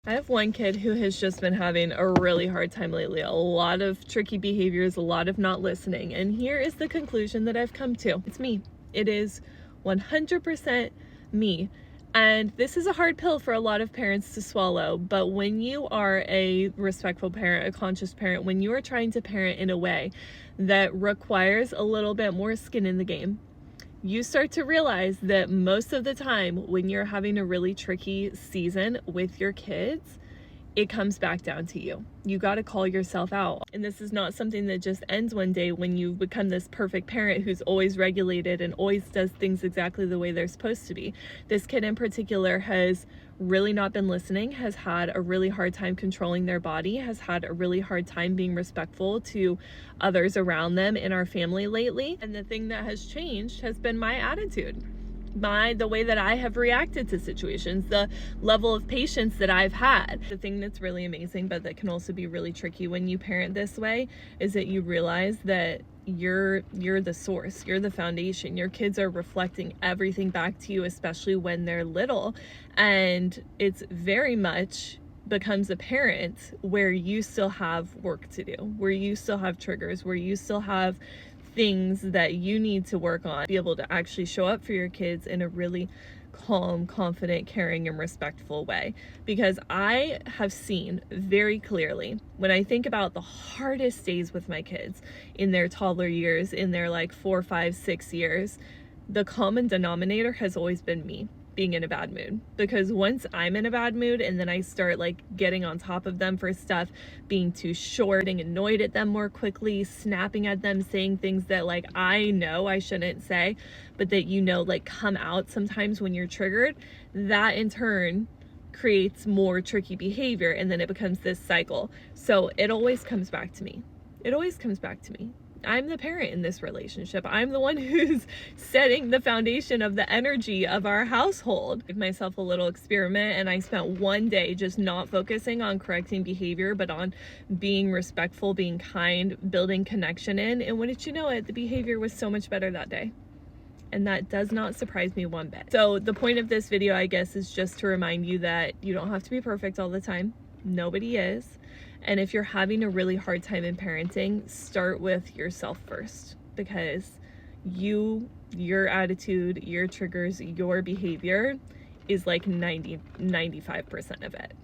I have one kid who has just been having a really hard time lately. A lot of tricky behaviors, a lot of not listening. And here is the conclusion that I've come to. It's me. It is 100% me. And this is a hard pill for a lot of parents to swallow. But when you are a respectful parent, a conscious parent, when you are trying to parent in a way that requires a little bit more skin in the game, you start to realize that most of the time when you're having a really tricky season with your kids, it comes back down to you. You got to call yourself out. And this is not something that just ends one day when you become this perfect parent who's always regulated and always does things exactly the way they're supposed to be. This kid in particular has really not been listening, has had a really hard time controlling their body, has had a really hard time being respectful to others around them in our family lately. And the thing that has changed has been my attitude. The way that I have reacted to situations, the level of patience that I've had. The thing that's really amazing, but that can also be really tricky when you parent this way, is that you realize that you're the source, you're the foundation. Your kids are reflecting everything back to you, especially when they're little. And it's very much becomes apparent where you still have work to do, where you still have triggers, where you still have things that you need to work on, be able to actually show up for your kids in a really calm, confident, caring, and respectful way. Because I have seen very clearly, when I think about the hardest days with my kids in their toddler years, in their like 4, 5, 6 years, the common denominator has always been me being in a bad mood. Because once I'm in a bad mood and then I start like getting on top of them for stuff, being too short, getting annoyed at them more quickly, snapping at them, saying things that like I know I shouldn't say, but that like come out sometimes when you're triggered, that in turn creates more tricky behavior, and then it becomes this cycle. So it always comes back to me. It always comes back to me. I'm the parent in this relationship. I'm the one who's setting the foundation of the energy of our household. I gave myself a little experiment, and I spent one day just not focusing on correcting behavior, but on being respectful, being kind, building connection in. And wouldn't you know it, the behavior was so much better that day. And that does not surprise me one bit. So the point of this video, I guess, is just to remind you that you don't have to be perfect all the time. Nobody is. And if you're having a really hard time in parenting, start with yourself first, because your attitude, your triggers, your behavior is like 95% of it.